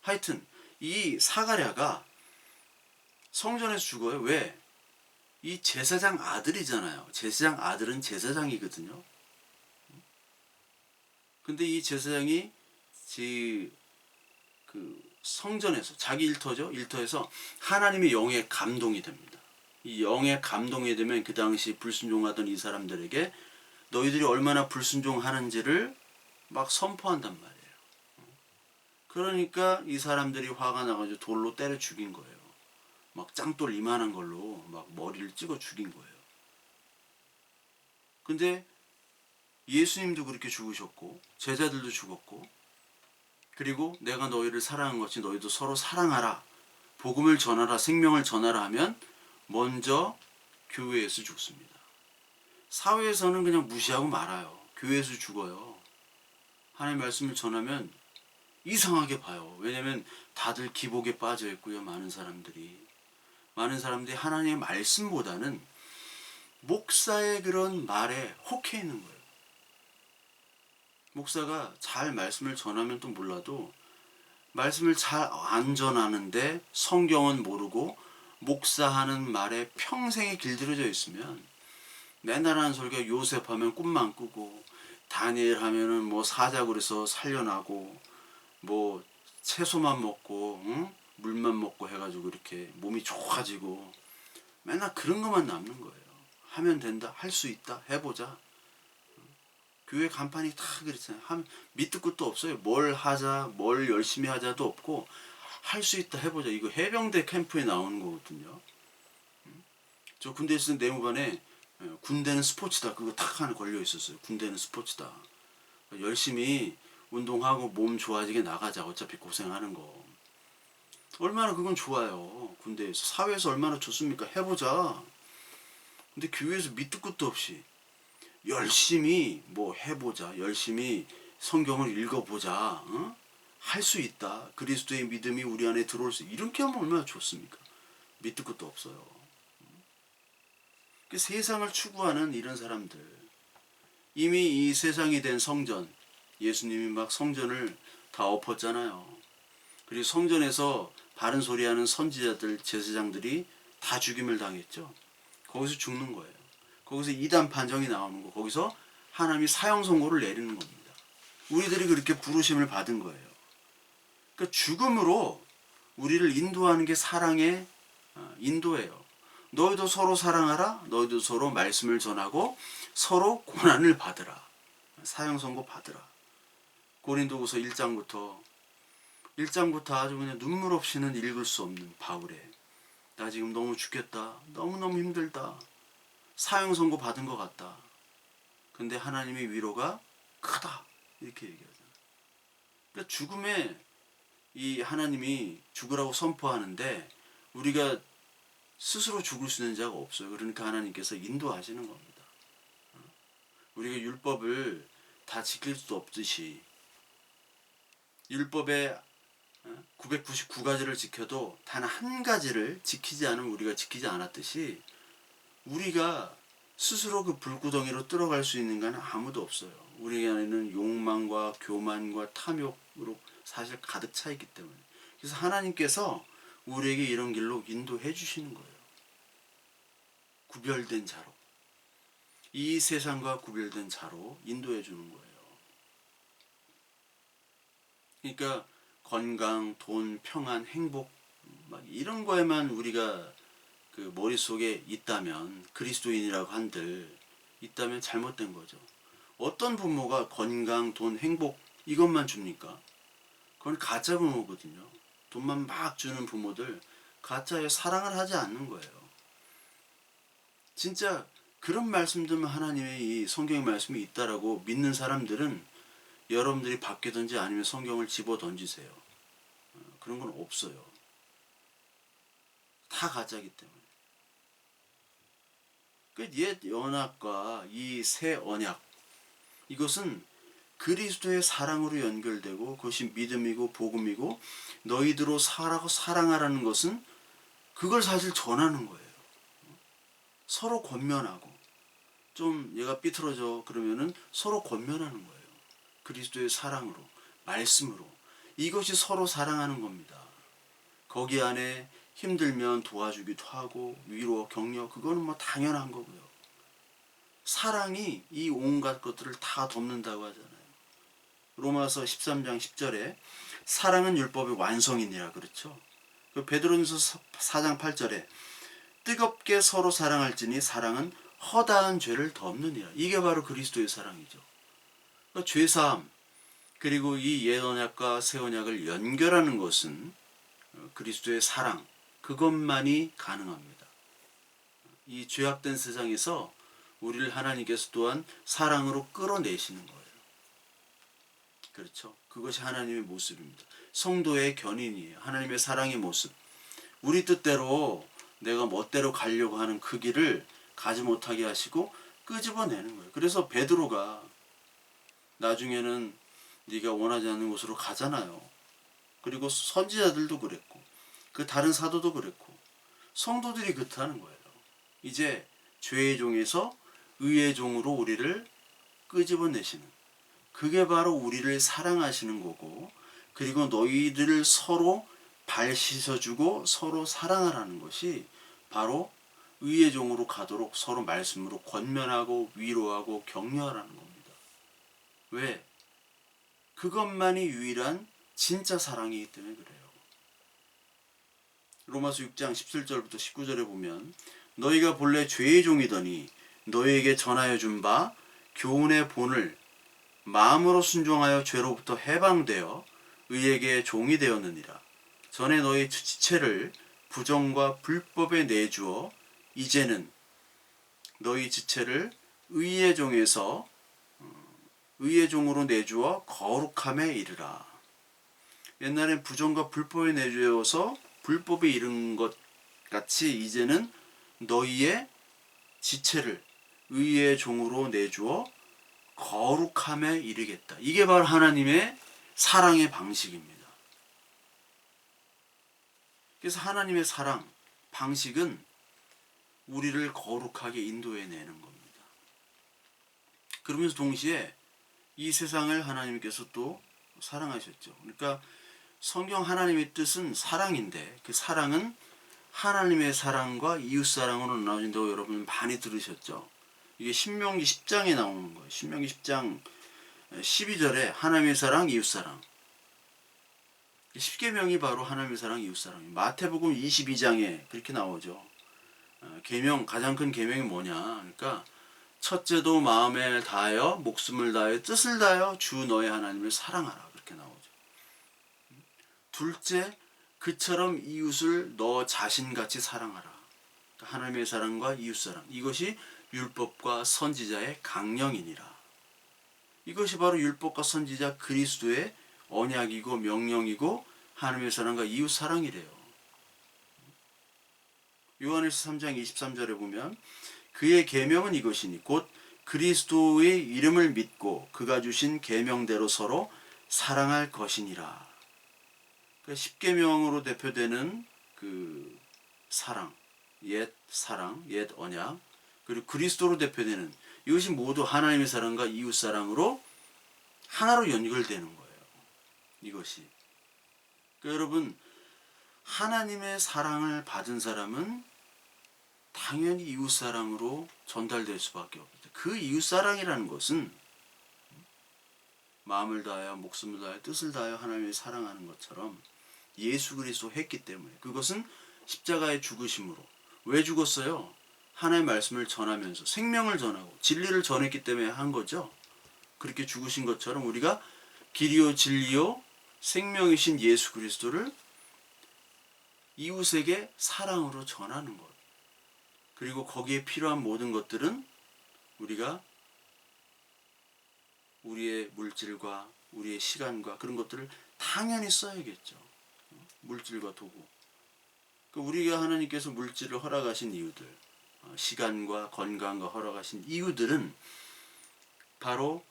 하여튼 이 사가랴가 성전에서 죽어요. 왜? 이 제사장 아들이잖아요. 제사장 아들은 제사장이거든요. 근데 이 제사장이 그 성전에서 자기 일터죠. 일터에서 하나님의 영에 감동이 됩니다. 이 영에 감동이 되면 그 당시 불순종하던 이 사람들에게 너희들이 얼마나 불순종하는지를 막 선포한단 말이에요. 그러니까 이 사람들이 화가 나가지고 돌로 때려 죽인 거예요. 막 짱돌 이만한 걸로 막 머리를 찍어 죽인 거예요. 근데 예수님도 그렇게 죽으셨고 제자들도 죽었고, 그리고 내가 너희를 사랑한 것이 너희도 서로 사랑하라, 복음을 전하라, 생명을 전하라 하면 먼저 교회에서 죽습니다. 사회에서는 그냥 무시하고 말아요. 교회에서 죽어요. 하나님의 말씀을 전하면 이상하게 봐요. 왜냐면 다들 기복에 빠져 있고요. 많은 사람들이 하나님의 말씀보다는 목사의 그런 말에 혹해 있는 거예요. 목사가 잘 말씀을 전하면 또 몰라도 말씀을 잘 안 전하는데 성경은 모르고 목사하는 말에 평생에 길들여져 있으면, 맨날 하는 소리가 요셉 하면 꿈만 꾸고, 다니엘 하면은 뭐 사자굴에서 살려나고, 뭐 채소만 먹고 물만 먹고 해가지고 이렇게 몸이 좋아지고, 맨날 그런 것만 남는 거예요. 하면 된다, 할 수 있다, 해보자. 교회 간판이 다 그렇잖아요. 밑도 끝도 없어요. 뭘 하자, 뭘 열심히 하자도 없고, 할 수 있다, 해보자. 이거 해병대 캠프에 나오는 거거든요. 저 군대에 있을 때 내무반에 군대는 스포츠다, 그거 탁 하나 걸려 있었어요. 군대는 스포츠다. 열심히 운동하고 몸 좋아지게 나가자. 어차피 고생하는 거. 얼마나 그건 좋아요. 군대에서. 사회에서 얼마나 좋습니까? 해보자. 근데 교회에서 밑도 끝도 없이 열심히 뭐 해보자, 열심히 성경을 읽어보자, 할 수 있다, 그리스도의 믿음이 우리 안에 들어올 수, 이렇게 하면 얼마나 좋습니까? 밑도 끝도 없어요. 세상을 추구하는 이런 사람들, 이미 이 세상이 된 성전, 예수님이 막 성전을 다 엎었잖아요. 그리고 성전에서 바른 소리하는 선지자들, 제사장들이 다 죽임을 당했죠. 거기서 죽는 거예요. 거기서 이단 판정이 나오는 거, 거기서 하나님이 사형 선고를 내리는 겁니다. 우리들이 그렇게 부르심을 받은 거예요. 그러니까 죽음으로 우리를 인도하는 게 사랑의 인도예요. 너희도 서로 사랑하라, 너희도 서로 말씀을 전하고 서로 고난을 받으라, 사형 선고 받으라. 고린도후서 1장부터 아주 그냥 눈물 없이는 읽을 수 없는 바울의, 나 지금 너무 죽겠다, 너무너무 힘들다, 사형 선고 받은 것 같다, 근데 하나님의 위로가 크다, 이렇게 얘기하잖아요. 그러니까 죽음에 이 하나님이 죽으라고 선포하는데 우리가 스스로 죽을 수 있는 자가 없어요. 그러니까 하나님께서 인도하시는 겁니다. 우리가 율법을 다 지킬 수도 없듯이, 율법의 999가지를 지켜도 단 한 가지를 지키지 않으면 우리가 지키지 않았듯이, 우리가 스스로 그 불구덩이로 들어갈 수 있는 건 아무도 없어요. 우리 안에는 욕망과 교만과 탐욕으로 사실 가득 차 있기 때문에. 그래서 하나님께서 우리에게 이런 길로 인도해 주시는 거예요. 구별된 자로, 이 세상과 구별된 자로 인도해 주는 거예요. 그러니까 건강, 돈, 평안, 행복, 막 이런 거에만 우리가 그 머릿속에 있다면, 그리스도인이라고 한들 있다면 잘못된 거죠. 어떤 부모가 건강, 돈, 행복 이것만 줍니까? 그건 가짜 부모거든요. 돈만 막 주는 부모들, 가짜의 사랑을 하지 않는 거예요. 진짜 그런 말씀들은 하나님의 이 성경의 말씀이 있다라고 믿는 사람들은 여러분들이 바뀌든지 아니면 성경을 집어 던지세요. 그런 건 없어요. 다 가짜기 때문에. 그 옛 언약과 이 새 언약, 이것은 그리스도의 사랑으로 연결되고 그것이 믿음이고 복음이고 너희들로 살아고 사랑하라는 것은 그걸 사실 전하는 거예요. 서로 권면하고 좀 얘가 삐뚤어져 그러면은 서로 권면하는 거예요. 그리스도의 사랑으로, 말씀으로. 이것이 서로 사랑하는 겁니다. 거기 안에 힘들면 도와주기도 하고 위로, 격려, 그거는 뭐 당연한 거고요. 사랑이 이 온갖 것들을 다 덮는다고 하잖아요. 로마서 13장 10절에 사랑은 율법의 완성이니라 그렇죠. 베드로전서 4장 8절에 뜨겁게 서로 사랑할지니 사랑은 허다한 죄를 덮느니라. 이게 바로 그리스도의 사랑이죠. 그러니까 죄사함 그리고 이 옛 언약과 새 언약을 연결하는 것은 그리스도의 사랑, 그것만이 가능합니다. 이 죄악된 세상에서 우리를 하나님께서 또한 사랑으로 끌어내시는 거예요. 그렇죠? 그것이 하나님의 모습입니다. 성도의 견인이에요. 하나님의 사랑의 모습. 우리 뜻대로 내가 멋대로 가려고 하는 그 길을 가지 못하게 하시고 끄집어내는 거예요. 그래서 베드로가 나중에는 네가 원하지 않는 곳으로 가잖아요. 그리고 선지자들도 그랬고 그 다른 사도도 그랬고 성도들이 그렇다는 거예요. 이제 죄의 종에서 의의 종으로 우리를 끄집어내시는, 그게 바로 우리를 사랑하시는 거고, 그리고 너희들을 서로 발 씻어주고 서로 사랑하라는 것이 바로 의의 종으로 가도록 서로 말씀으로 권면하고 위로하고 격려하라는 겁니다. 왜? 그것만이 유일한 진짜 사랑이기 때문에 그래요. 로마서 6장 17절부터 19절에 보면 너희가 본래 죄의 종이더니 너희에게 전하여 준 바 교훈의 본을 마음으로 순종하여 죄로부터 해방되어 의에게 종이 되었느니라. 전에 너희 지체를 부정과 불법에 내주어 이제는 너희 지체를 의의 종에서 의의 종으로 내주어 거룩함에 이르라. 옛날엔 부정과 불법에 내주어서 불법에 이른 것 같이 이제는 너희의 지체를 의의 종으로 내주어 거룩함에 이르겠다. 이게 바로 하나님의 사랑의 방식입니다. 그래서 하나님의 사랑 방식은 우리를 거룩하게 인도해내는 겁니다. 그러면서 동시에 이 세상을 하나님께서 또 사랑하셨죠. 그러니까 성경 하나님의 뜻은 사랑인데 그 사랑은 하나님의 사랑과 이웃 사랑으로 나눠진다고 여러분 많이 들으셨죠. 이게 신명기 10장에 나오는 거예요. 신명기 10장 12절에 하나님의 사랑, 이웃 사랑. 십계명이 바로 하나님의 사랑, 이웃 사랑이에요. 마태복음 22장에 그렇게 나오죠. 계명, 가장 큰 계명이 뭐냐? 그러니까 첫째도 마음에 다하여 목숨을 다하여 뜻을 다하여 주 너의 하나님을 사랑하라. 그렇게 나오죠. 둘째, 그처럼 이웃을 너 자신같이 사랑하라. 그러니까 하나님의 사랑과 이웃 사랑. 이것이 율법과 선지자의 강령이니라. 이것이 바로 율법과 선지자 그리스도의 언약이고 명령이고 하나님의 사랑과 이웃 사랑이래요. 요한일서 3장 23절에 보면 그의 계명은 이것이니 곧 그리스도의 이름을 믿고 그가 주신 계명대로 서로 사랑할 것이니라. 그러니까 십계명으로 대표되는 그 사랑, 옛 언약, 그리고 그리스도로 대표되는 이것이 모두 하나님의 사랑과 이웃 사랑으로 하나로 연결되는 거예요. 이것이. 그러니까 여러분, 하나님의 사랑을 받은 사람은 당연히 이웃 사랑으로 전달될 수밖에 없죠. 그 이웃 사랑이라는 것은 마음을 다하여 목숨을 다하여 뜻을 다하여 하나님을 사랑하는 것처럼 예수 그리스도 했기 때문에 그것은 십자가의 죽으심으로. 왜 죽었어요? 하나님의 말씀을 전하면서 생명을 전하고 진리를 전했기 때문에 한 거죠. 그렇게 죽으신 것처럼 우리가 길이요 진리요 생명이신 예수 그리스도를 이웃에게 사랑으로 전하는 것. 그리고 거기에 필요한 모든 것들은 우리가 우리의 물질과 우리의 시간과 그런 것들을 당연히 써야겠죠. 물질과 도구. 우리가 하나님께서 물질을 허락하신 이유들, 시간과 건강과 허락하신 이유들은 바로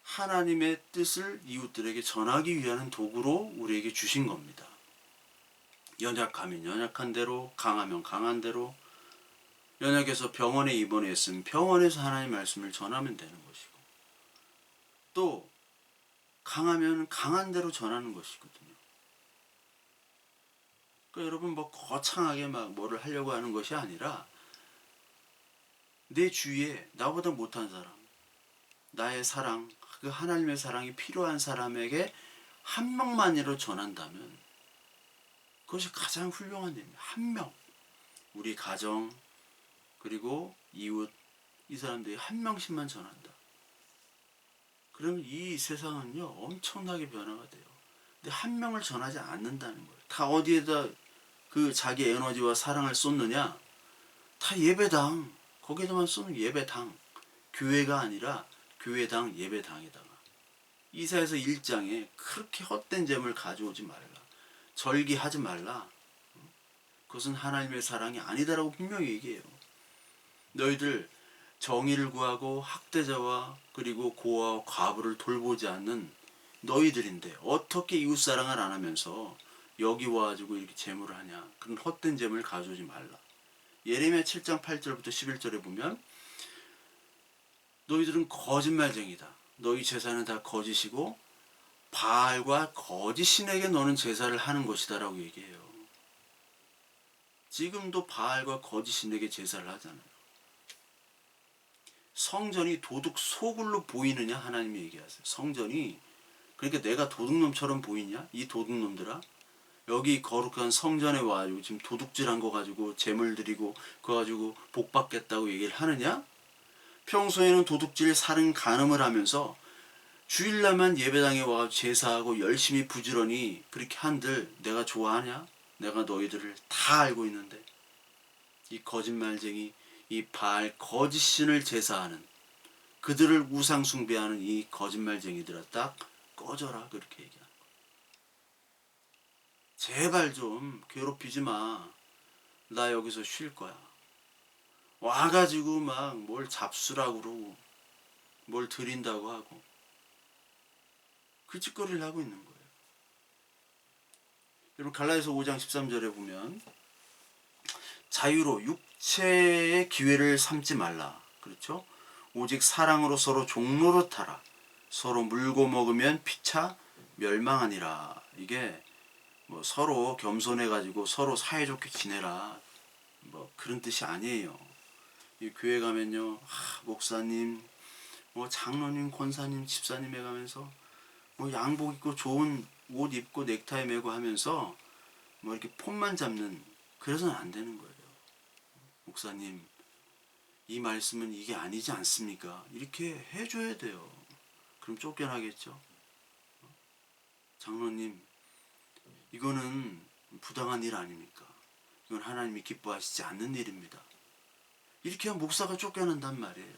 하나님의 뜻을 이웃들에게 전하기 위한 도구로 우리에게 주신 겁니다. 연약하면 연약한 대로, 강하면 강한 대로, 연약해서 병원에 입원했으면 병원에서 하나님의 말씀을 전하면 되는 것이고, 또 강하면 강한 대로 전하는 것이거든요. 그러니까 여러분 뭐 거창하게 막 뭐를 하려고 하는 것이 아니라 내 주위에 나보다 못한 사람, 나의 사랑, 그 하나님의 사랑이 필요한 사람에게 한 명만이라도 전한다면 그것이 가장 훌륭한 일입니다. 한 명. 우리 가정 그리고 이웃 이 사람들이 한 명씩만 전한다. 그러면 이 세상은요 엄청나게 변화가 돼요. 근데 한 명을 전하지 않는다는 거예요. 다 어디에다 그 자기 에너지와 사랑을 쏟느냐? 다 예배당. 거기에다만 쏘는 예배당. 교회가 아니라 교회당 예배당에다가. 이사야서 1장에 그렇게 헛된 재물 가져오지 말라. 절기하지 말라. 그것은 하나님의 사랑이 아니다라고 분명히 얘기해요. 너희들 정의를 구하고 학대자와 그리고 고아와 과부를 돌보지 않는 너희들인데 어떻게 이웃사랑을 안 하면서 여기 와가지고 이렇게 재물을 하냐. 그런 헛된 재물을 가져오지 말라. 예레미야 7장 8절부터 11절에 보면 너희들은 거짓말쟁이다. 너희 제사는 다 거짓이고 바알과 거짓 신에게 너는 제사를 하는 것이다 라고 얘기해요. 지금도 바알과 거짓 신에게 제사를 하잖아요. 성전이 도둑 소굴로 보이느냐 하나님이 얘기하세요. 성전이 그러니까 내가 도둑놈처럼 보이냐? 이 도둑놈들아. 여기 거룩한 성전에 와가지고 지금 도둑질한 거 가지고 재물 드리고 그거 가지고 복 받겠다고 얘기를 하느냐? 평소에는 도둑질 살인 간음을 하면서 주일날만 예배당에 와서 제사하고 열심히 부지런히 그렇게 한들 내가 좋아하냐? 내가 너희들을 다 알고 있는데 이 거짓말쟁이 이 바알 거짓신을 제사하는 그들을 우상 숭배하는 이 거짓말쟁이들아 딱 꺼져라 그렇게 얘기하는 거예요. 제발 좀 괴롭히지 마. 나 여기서 쉴 거야. 와가지고 막 뭘 잡수라고 그러고 뭘 드린다고 하고 그 짓거리를 하고 있는 거예요. 여러분 갈라디아서 5장 13절에 보면 자유로 육체의 기회를 삼지 말라. 그렇죠? 오직 사랑으로 서로 종노릇하라. 서로 물고 먹으면 피차 멸망하니라. 이게 뭐 서로 겸손해 가지고 서로 사이좋게 지내라. 뭐 그런 뜻이 아니에요. 이 교회 가면요, 목사님, 뭐 장로님, 권사님, 집사님에 가면서 뭐 양복 입고 좋은 옷 입고 넥타이 매고 하면서 뭐 이렇게 폼만 잡는 그래서는 안 되는 거예요. 목사님, 이 말씀은 이게 아니지 않습니까? 이렇게 해줘야 돼요. 그럼 쫓겨나겠죠. 장로님, 이거는 부당한 일 아닙니까? 이건 하나님이 기뻐하시지 않는 일입니다. 이렇게 하면 목사가 쫓겨난단 말이에요.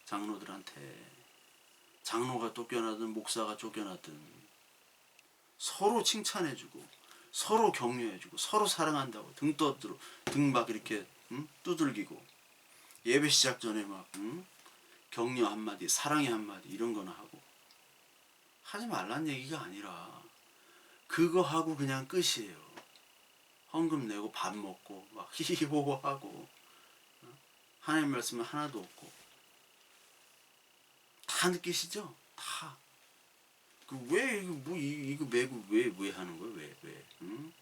장로들한테. 장로가 쫓겨나든 목사가 쫓겨나든 서로 칭찬해주고 서로 격려해주고 서로 사랑한다고 등 떠들어 등 막 이렇게 두들기고 예배 시작 전에 막 격려 한마디 사랑의 한마디 이런 거나 하고 하지 말란 얘기가 아니라 그거 하고 그냥 끝이에요. 헌금 내고 밥 먹고 막 히히호호 하고 하나님 말씀은 하나도 없고 다 느끼시죠? 다. 왜 이거 뭐 이거 매고 왜 하는 거예요? 왜? 응?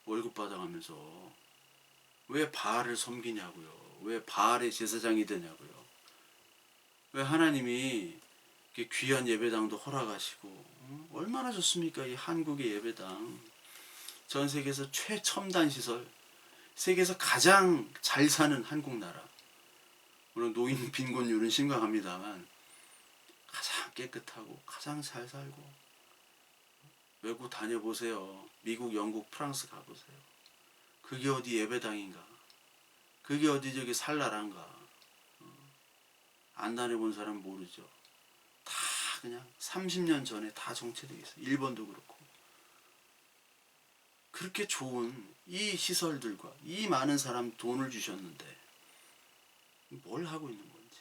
월급 받아가면서 왜 바알을 섬기냐고요? 왜 바알의 제사장이 되냐고요? 왜 하나님이 이렇게 귀한 예배당도 허락하시고 얼마나 좋습니까? 이 한국의 예배당 전 세계에서 최첨단 시설 세계에서 가장 잘 사는 한국 나라 물론 노인 빈곤율은 심각합니다만 가장 깨끗하고 가장 잘 살고 외국 다녀보세요. 미국, 영국, 프랑스 가보세요. 그게 어디 예배당인가? 그게 어디 저기 살나라인가? 안 다녀본 사람 모르죠. 다 그냥 30년 전에 다 정체되어 있어요. 일본도 그렇고. 그렇게 좋은 이 시설들과 이 많은 사람 돈을 주셨는데 뭘 하고 있는 건지.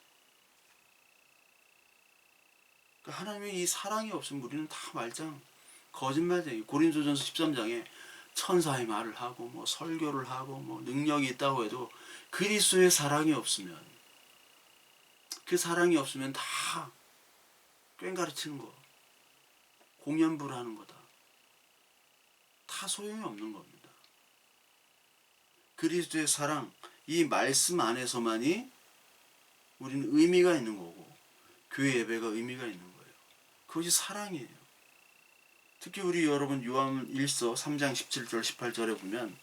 그러니까 하나님의 이 사랑이 없으면 우리는 다 말짱 거짓말쟁이. 고린도전서 13장에 천사의 말을 하고 뭐 설교를 하고 뭐 능력이 있다고 해도 그리스도의 사랑이 없으면, 그 사랑이 없으면 다 꽹가르치는 거, 공연부를 하는 거다. 다 소용이 없는 겁니다. 그리스도의 사랑, 이 말씀 안에서만이 우리는 의미가 있는 거고 교회 예배가 의미가 있는 거예요. 그것이 사랑이에요. 특히 우리 여러분 요한 1서 3장 17절 18절에 보면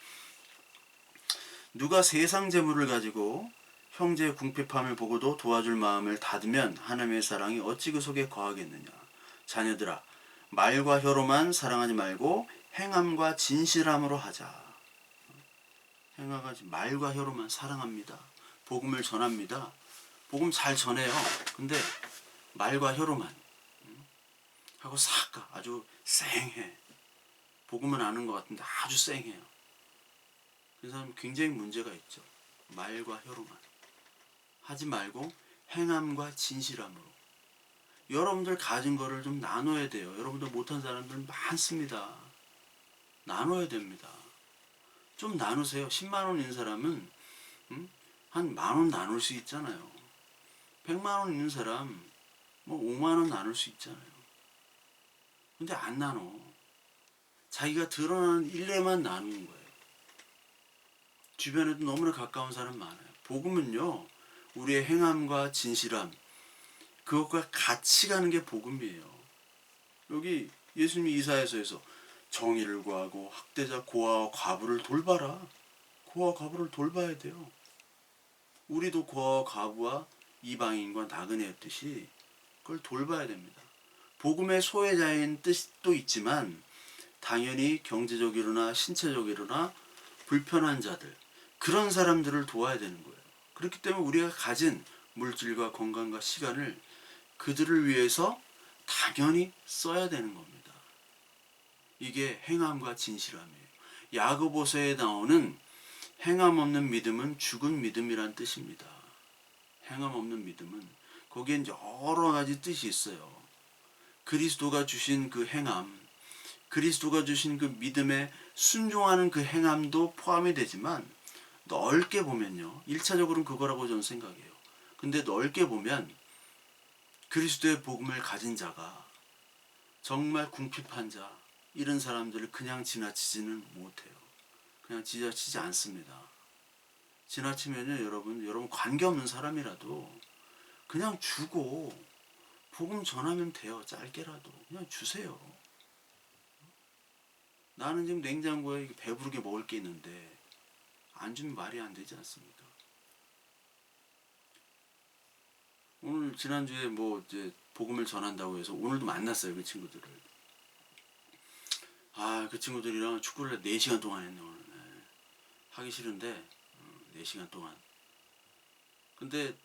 누가 세상 재물을 가지고 형제의 궁핍함을 보고도 도와줄 마음을 닫으면 하나님의 사랑이 어찌 그 속에 거하겠느냐. 자녀들아, 말과 혀로만 사랑하지 말고 행함과 진실함으로 하자. 말과 혀로만 사랑합니다. 복음을 전합니다. 복음 잘 전해요. 근데 말과 혀로만 하고 싹가 아주 쌩해. 복음은 아는 것 같은데 아주 쌩해요. 그 사람 굉장히 문제가 있죠. 말과 혀로만 하지 말고 행함과 진실함으로. 여러분들 가진 거를 좀 나눠야 돼요. 여러분들 못한 사람들 많습니다. 나눠야 됩니다. 좀 나누세요. 10만 원 있는 사람은 한 10,000원 나눌 수 있잖아요. 100만 원 있는 사람 뭐 5만 원 나눌 수 있잖아요. 근데 안 나눠. 자기가 드러나는 일례만 나누는 거예요. 주변에도 너무나 가까운 사람 많아요. 복음은요, 우리의 행함과 진실함, 그것과 같이 가는 게 복음이에요. 여기 예수님이 이사야서에서 정의를 구하고 학대자 고아와 과부를 돌봐라. 고아와 과부를 돌봐야 돼요. 우리도 고아와 과부와 이방인과 나그네였듯이 그걸 돌봐야 됩니다. 복음의 소외자인 뜻도 있지만 당연히 경제적이로나 신체적이로나 불편한 자들, 그런 사람들을 도와야 되는 거예요. 그렇기 때문에 우리가 가진 물질과 건강과 시간을 그들을 위해서 당연히 써야 되는 겁니다. 이게 행함과 진실함이에요. 야고보서에 나오는 행함 없는 믿음은 죽은 믿음이란 뜻입니다. 행함 없는 믿음은 거기엔 여러 가지 뜻이 있어요. 그리스도가 주신 그 행함, 그리스도가 주신 그 믿음에 순종하는 그 행함도 포함이 되지만 넓게 보면요. 1차적으로는 그거라고 저는 생각해요. 근데 넓게 보면 그리스도의 복음을 가진 자가 정말 궁핍한 자, 이런 사람들을 그냥 지나치지는 못해요. 그냥 지나치지 않습니다. 지나치면요, 여러분 관계없는 사람이라도 그냥 주고 복음 전하면 돼요. 짧게라도 그냥 주세요. 나는 지금 냉장고에 배부르게 먹을 게 있는데 안 주면 말이 안 되지 않습니까? 오늘 지난주에 뭐 이제 복음을 전한다고 해서 오늘도 만났어요. 그 친구들을. 그 친구들이랑 축구를 4시간 동안 했네 오늘. 하기 싫은데 4시간 동안. 근데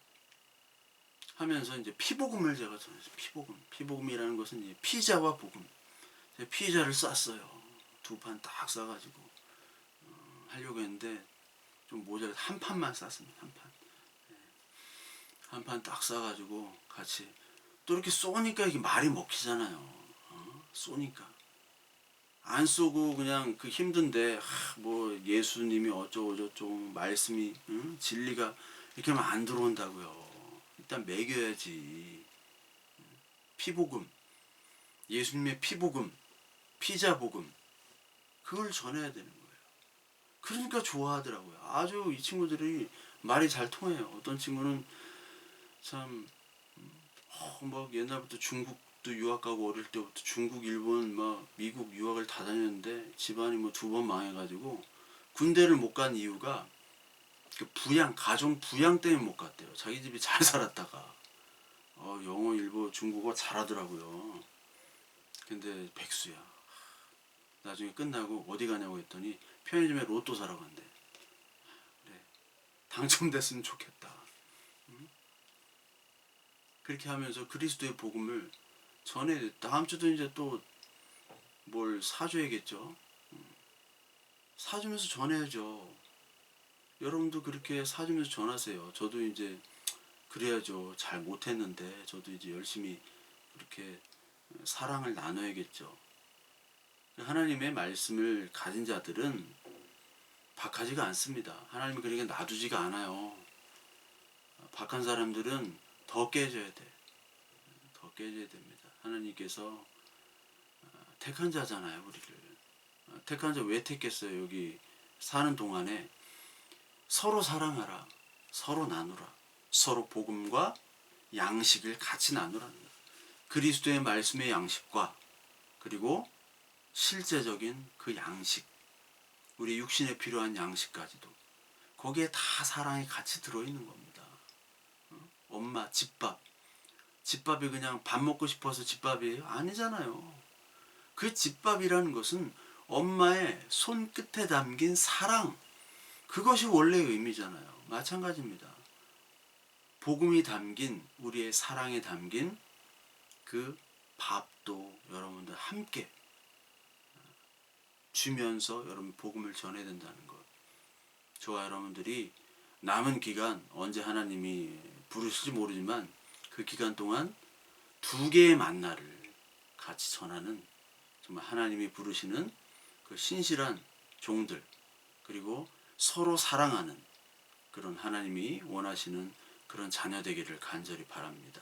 하면서 이제 피복음을 제가 전했어요. 피복음이라는 것은 이제 피자와 복음. 제가 피자를 쌌어요. 2판 딱 싸가지고 하려고 했는데 좀 모자라서 한 판만 쌌습니다. 한 판 딱 싸가지고 같이 또 이렇게 쏘니까 이게 말이 먹히잖아요. 쏘니까 안 쏘고 그냥 그 힘든데 뭐 예수님이 어쩌고 저쩌고 말씀이 진리가 이렇게 하면 안 들어온다고요. 일단 먹여야지. 피복음, 예수님의 피복음, 피자복음, 그걸 전해야 되는 거예요. 그러니까 좋아하더라고요. 아주 이 친구들이 말이 잘 통해요. 어떤 친구는 참 막 옛날부터 중국도 유학 가고 어릴 때부터 중국, 일본, 막 미국 유학을 다 다녔는데 집안이 뭐 2번 망해가지고 군대를 못 간 이유가 그 가정 부양 때문에 못 갔대요. 자기 집이 잘 살았다가 영어, 일본, 중국어 잘하더라고요. 근데 백수야. 나중에 끝나고 어디 가냐고 했더니 편의점에 로또 사러 간대. 그래, 당첨됐으면 좋겠다. 그렇게 하면서 그리스도의 복음을 전해. 다음 주도 이제 또 뭘 사줘야겠죠. 사주면서 전해야죠. 여러분도 그렇게 사주면서 전하세요. 저도 이제 그래야죠. 잘 못했는데 저도 이제 열심히 그렇게 사랑을 나눠야겠죠. 하나님의 말씀을 가진 자들은 박하지가 않습니다. 하나님이 그렇게 놔두지가 않아요. 박한 사람들은 더 깨져야 돼. 더 깨져야 됩니다. 하나님께서 택한 자잖아요, 우리를. 택한 자 왜 택했어요? 여기 사는 동안에 서로 사랑하라, 서로 나누라, 서로 복음과 양식을 같이 나누라는 거예요. 그리스도의 말씀의 양식과 그리고 실제적인 그 양식, 우리 육신에 필요한 양식까지도 거기에 다 사랑이 같이 들어있는 겁니다. 엄마 집밥, 집밥이 그냥 밥 먹고 싶어서 집밥이에요? 아니잖아요. 그 집밥이라는 것은 엄마의 손끝에 담긴 사랑, 그것이 원래의 의미잖아요. 마찬가지입니다. 복음이 담긴, 우리의 사랑에 담긴 그 밥도 여러분들 함께 주면서 여러분 복음을 전해야 된다는 것. 저와 여러분들이 남은 기간, 언제 하나님이 부르실지 모르지만 그 기간 동안 두 개의 만나를 같이 전하는, 정말 하나님이 부르시는 그 신실한 종들, 그리고 서로 사랑하는 그런 하나님이 원하시는 그런 자녀 되기를 간절히 바랍니다.